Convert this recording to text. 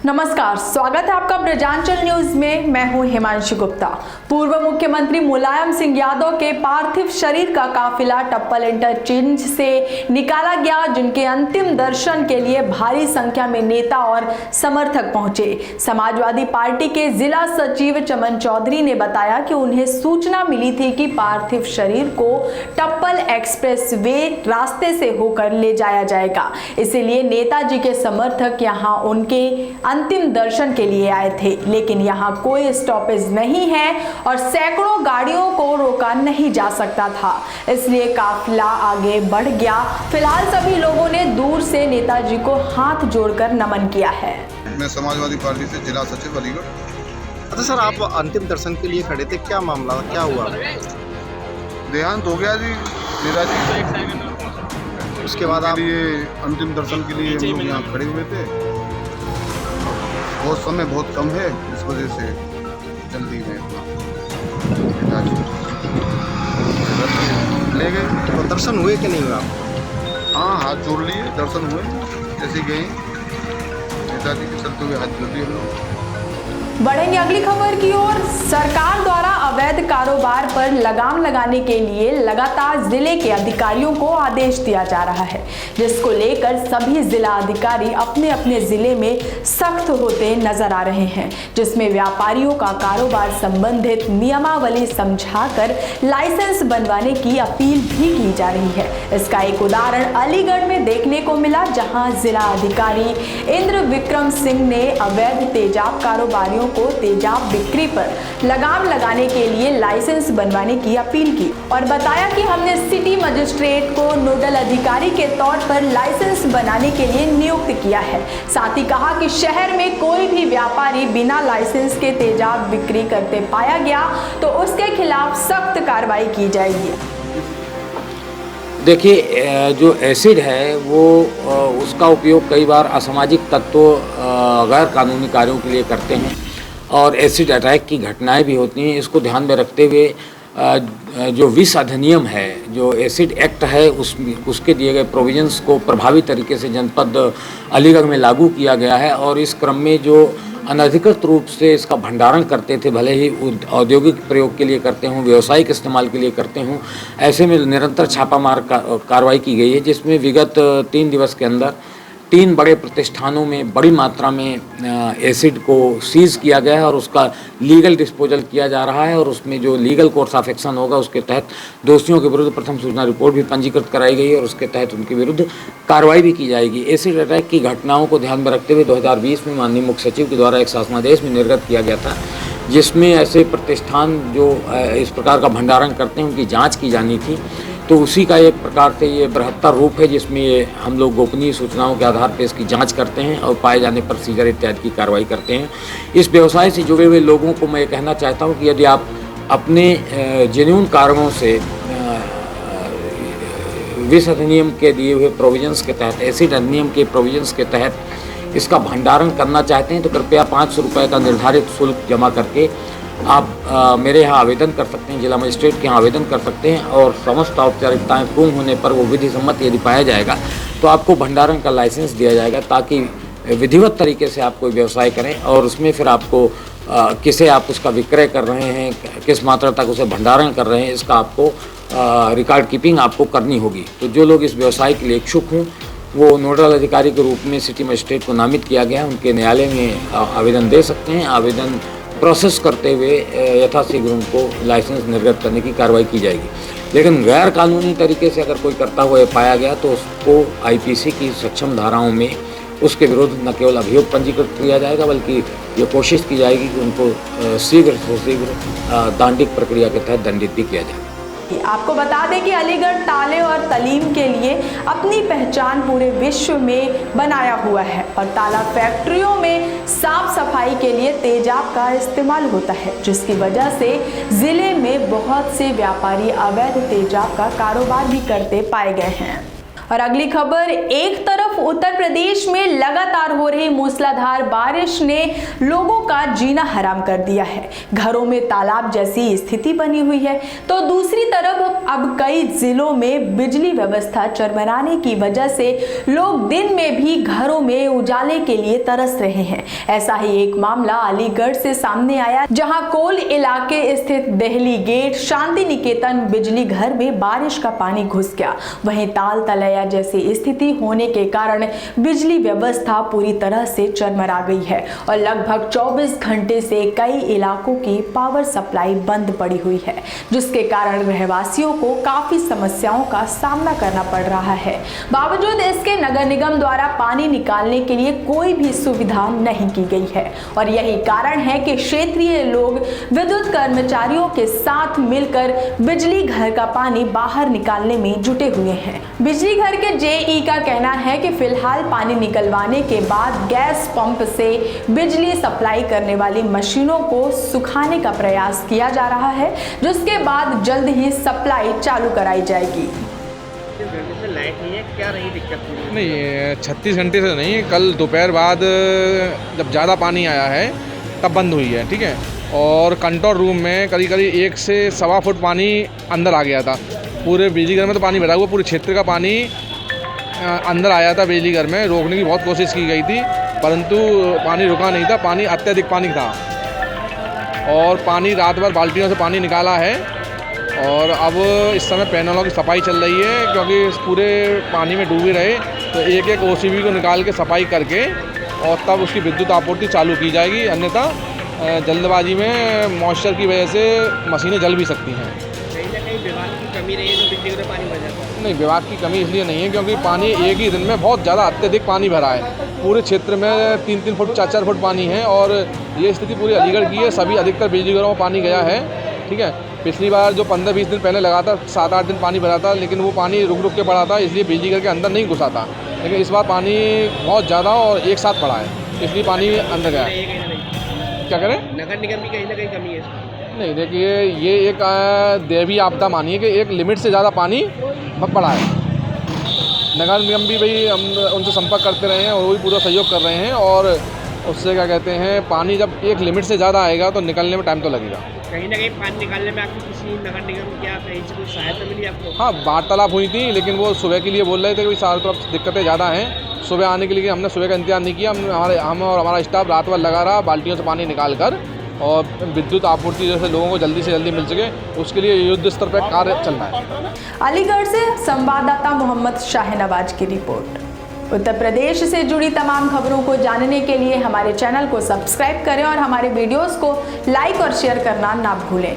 नमस्कार, स्वागत है आपका ब्रजांचल न्यूज में। मैं हूं हिमांशु गुप्ता। पूर्व मुख्यमंत्री मुलायम सिंह यादव के पार्थिव शरीर का काफिला टप्पल इंटरचेंज से निकाला गया, जिनके अंतिम दर्शन के लिए भारी संख्या में नेता और समर्थक पहुंचे। समाजवादी पार्टी के जिला सचिव चमन चौधरी ने बताया कि उन्हें सूचना मिली थी कि पार्थिव शरीर को टप्पल एक्सप्रेस वे रास्ते से होकर ले जाया जाएगा, इसीलिए नेताजी के समर्थक यहां उनके अंतिम दर्शन के लिए आए थे। लेकिन यहाँ कोई स्टॉपेज नहीं है और सैकड़ों गाड़ियों को रोका नहीं जा सकता था, इसलिए काफिला आगे बढ़ गया। फिलहाल सभी लोगों ने दूर से नेताजी को हाथ जोड़कर नमन किया है। मैं समाजवादी पार्टी से जिला सचिव अलीगढ़। अच्छा सर, आप अंतिम दर्शन के लिए खड़े थे, क्या मामला, क्या हुआ? देहांत हो गया जी नेताजी। उसके बाद आप अंतिम दर्शन के लिए हम लोग यहाँ खड़े हुए थे। बहुत समय बहुत कम है, इस वजह से जल्दी में ले गए। तो दर्शन हुए कि नहीं हुआ? हाँ, हाथ जोड़ लिए, दर्शन हुए। जैसे गए नेताजी के चलते हुए हाथ जोड़ लिए हम लोग। बढ़ेंगे अगली खबर की ओर। सरकार द्वारा अवैध कारोबार पर लगाम लगाने के लिए लगातार जिले के अधिकारियों को आदेश दिया जा रहा है, जिसको लेकर सभी जिला अधिकारी अपने अपने जिले में सख्त होते नजर आ रहे हैं, जिसमें व्यापारियों का कारोबार संबंधित नियमावली समझाकर लाइसेंस बनवाने की अपील भी की जा रही है। इसका एक उदाहरण अलीगढ़ में देखने को मिला, जहां जिला अधिकारी इंद्र विक्रम सिंह ने अवैध तेजाब कारोबारियों को तेजाब बिक्री पर लगाम लगाने के लिए लाइसेंस बनवाने की अपील की और बताया कि हमने सिटी मजिस्ट्रेट को नोडल अधिकारी के तौर पर लाइसेंस बनाने के लिए नियुक्त किया है। साथ ही कहा कि शहर में कोई भी व्यापारी बिना लाइसेंस के तेजाब बिक्री करते पाया गया तो उसके खिलाफ सख्त कार्रवाई की जाएगी। देखिए, जो एसिड है वो उसका उपयोग कई बार असामाजिक तत्वों, गैर कानूनी कार्यों के लिए करते हैं और एसिड अटैक की घटनाएं भी होती हैं। इसको ध्यान में रखते हुए जो विस अधिनियम है, जो एसिड एक्ट है, उसके दिए गए प्रोविजंस को प्रभावी तरीके से जनपद अलीगढ़ में लागू किया गया है। और इस क्रम में जो अनधिकृत रूप से इसका भंडारण करते थे, भले ही औद्योगिक प्रयोग के लिए करते हों, व्यावसायिक इस्तेमाल के लिए करते हों, ऐसे में निरंतर छापामार कार्रवाई की गई है, जिसमें विगत 3 दिवस के अंदर 3 बड़े प्रतिष्ठानों में बड़ी मात्रा में एसिड को सीज़ किया गया है और उसका लीगल डिस्पोजल किया जा रहा है। और उसमें जो लीगल कोर्स ऑफ एक्शन होगा, उसके तहत दोषियों के विरुद्ध प्रथम सूचना रिपोर्ट भी पंजीकृत कराई गई है और उसके तहत उनके विरुद्ध कार्रवाई भी की जाएगी। एसिड अटैक की घटनाओं को ध्यान में रखते हुए 2020 में माननीय मुख्य सचिव के द्वारा एक शासनादेश में निर्गत किया गया था, जिसमें ऐसे प्रतिष्ठान जो इस प्रकार का भंडारण करते हैं उनकी जाँच की जानी थी। तो उसी का एक प्रकार से ये बृहत्तर रूप है, जिसमें ये हम लोग गोपनीय सूचनाओं के आधार पर इसकी जांच करते हैं और पाए जाने पर सीजर इत्यादि की कार्रवाई करते हैं। इस व्यवसाय से जुड़े हुए लोगों को मैं ये कहना चाहता हूँ कि यदि आप अपने जेन्युइन कारणों से विस अधिनियम के दिए हुए प्रोविजंस के तहत, एसिड अधिनियम के प्रोविजंस के तहत इसका भंडारण करना चाहते हैं, तो कृपया 500 रुपये का निर्धारित शुल्क जमा करके आप मेरे यहाँ आवेदन कर सकते हैं, जिला मजिस्ट्रेट के यहाँ आवेदन कर सकते हैं और समस्त औपचारिकताएँ पूर्ण होने पर वो विधि सम्मत यदि पाया जाएगा तो आपको भंडारण का लाइसेंस दिया जाएगा, ताकि विधिवत तरीके से आप कोई व्यवसाय करें और उसमें फिर आपको किसे आप उसका विक्रय कर रहे हैं, किस मात्रा तक उसे भंडारण कर रहे हैं, इसका आपको रिकॉर्ड कीपिंग आपको करनी होगी। तो जो लोग इस व्यवसाय के लिए इच्छुक हों वो नोडल अधिकारी के रूप में सिटी मजिस्ट्रेट को नामित किया गया है, उनके न्यायालय में आवेदन दे सकते हैं। आवेदन प्रोसेस करते हुए यथाशीघ्र उनको लाइसेंस निर्गत करने की कार्रवाई की जाएगी। लेकिन गैर कानूनी तरीके से अगर कोई करता हुआ पाया गया तो उसको आईपीसी की सक्षम धाराओं में उसके विरुद्ध न केवल अभियोग पंजीकृत किया जाएगा, बल्कि ये कोशिश की जाएगी कि उनको शीघ्र से शीघ्र दांडिक प्रक्रिया के तहत दंडित भी किया जाए। आपको बता दें कि अलीगढ़ ताले और तलीम के लिए अपनी पहचान पूरे विश्व में बनाया हुआ है और ताला फैक्ट्रियों में साफ सफाई के लिए तेजाब का इस्तेमाल होता है, जिसकी वजह से जिले में बहुत से व्यापारी अवैध तेजाब का कारोबार भी करते पाए गए हैं। और अगली खबर, एक तरफ तरफ उत्तर प्रदेश में लगातार हो रही मूसलाधार बारिश ने लोगों का जीना हराम कर दिया है। घरों में तालाब जैसी स्थिति बनी हुई है, तो दूसरी तरफ अब कई जिलों में बिजली व्यवस्था चरमराने की वजह से लोग दिन में भी घरों में उजाले के लिए तरस रहे हैं। ऐसा ही एक मामला अलीगढ़ से सामने आया, जहां कोल इलाके स्थित देहली गेट शांति निकेतन बिजली घर में बारिश का पानी घुस गया। वहीं ताल तलैया जैसी स्थिति होने के कारण बिजली व्यवस्था पूरी तरह से चरमरा गई है और लगभग 24 घंटे से कई इलाकों की पावर सप्लाई बंद पड़ी हुई है, जिसके कारण रहवासियों को काफी समस्याओं का सामना करना पड़ रहा है। बावजूद इसके नगर निगम द्वारा पानी निकालने के लिए कोई भी सुविधा नहीं की गई है और यही कारण है कि क्षेत्रीय लोग विद्युत कर्मचारियों के साथ मिलकर बिजली घर का पानी बाहर निकालने में जुटे हुए हैं। बिजली घर के जेई का कहना है कि फिलहाल पानी निकलवाने के बाद गैस पंप से बिजली सप्लाई करने वाली मशीनों को सुखाने का प्रयास किया जा रहा है, जिसके बाद जल्द ही सप्लाई चालू कराई जाएगी। लाइट नहीं है, क्या रही दिक्कत? नहीं, 36 घंटे से नहीं, कल दोपहर बाद जब ज़्यादा पानी आया है तब बंद हुई है, ठीक है। और कंट्रोल रूम में करीब 1 से सवा फुट पानी अंदर आ गया था। पूरे बिजली घर में तो पानी भरा हुआ, पूरे क्षेत्र का पानी अंदर आया था बिजली घर में। रोकने की बहुत कोशिश की गई थी, परंतु पानी रुका नहीं था। पानी अत्यधिक पानी था और पानी रात भर बाल्टियों से पानी निकाला है और अब इस समय पैनलों की सफाई चल रही है, क्योंकि पूरे पानी में डूबे रहे तो एक एक ओसीबी को निकाल के सफाई करके और तब उसकी विद्युत आपूर्ति चालू की जाएगी। अन्यथा जल्दबाजी में मॉइस्चर की वजह से मशीनें जल भी सकती हैं। कहीं ना कहीं विभाग की कमी रही है जो बिजली में पानी भर जाता है? नहीं, विभाग की कमी इसलिए नहीं है क्योंकि पानी एक ही दिन में बहुत ज़्यादा अत्यधिक पानी भरा है। पूरे क्षेत्र में 3-3 फुट 4-4 फुट पानी है और ये स्थिति पूरी अलीगढ़ की है। सभी अधिकतर बिजली घरों में पानी गया है, ठीक है। पिछली बार जो 15-20 दिन पहले लगा था, 7-8 दिन पानी भरा था, लेकिन वो पानी रुक रुक के पड़ा था, इसलिए बिजली घर के अंदर नहीं घुसा था। लेकिन इस बार पानी बहुत ज़्यादा और एक साथ पड़ा है, इसलिए पानी अंदर गया है। क्या करें? नगर निगम की कहीं ना कहीं कमी है? नहीं, देखिए ये एक दैवीय आपदा मानिए कि एक लिमिट से ज़्यादा पानी पड़ा है। नगर निगम भी भाई हम उनसे संपर्क करते रहे हैं और वो भी पूरा सहयोग कर रहे हैं और उससे क्या कहते हैं, पानी जब एक लिमिट से ज़्यादा आएगा तो निकलने में टाइम तो लगेगा। कहीं ना कहीं पानी निकालने में आपको किसी नगर निगम क्या कहीं से कोई सहायता मिली आपको? हाँ, वार्तालाप हुई थी, लेकिन वो सुबह के लिए बोल रहे थे कि सारी तरफ दिक्कतें ज़्यादा हैं, सुबह आने के लिए। हमने सुबह का इंतजार नहीं किया। हम और हमारा स्टाफ रात भर लगा रहा बाल्टियों से पानी निकाल कर और विद्युत आपूर्ति जैसे लोगों को जल्दी से जल्दी मिल सके, उसके लिए युद्ध स्तर पर कार्य चल रहा है। अलीगढ़ से संवाददाता मोहम्मद शाहनवाज की रिपोर्ट। उत्तर प्रदेश से जुड़ी तमाम खबरों को जानने के लिए हमारे चैनल को सब्सक्राइब करें और हमारे वीडियोस को लाइक और शेयर करना ना भूलें।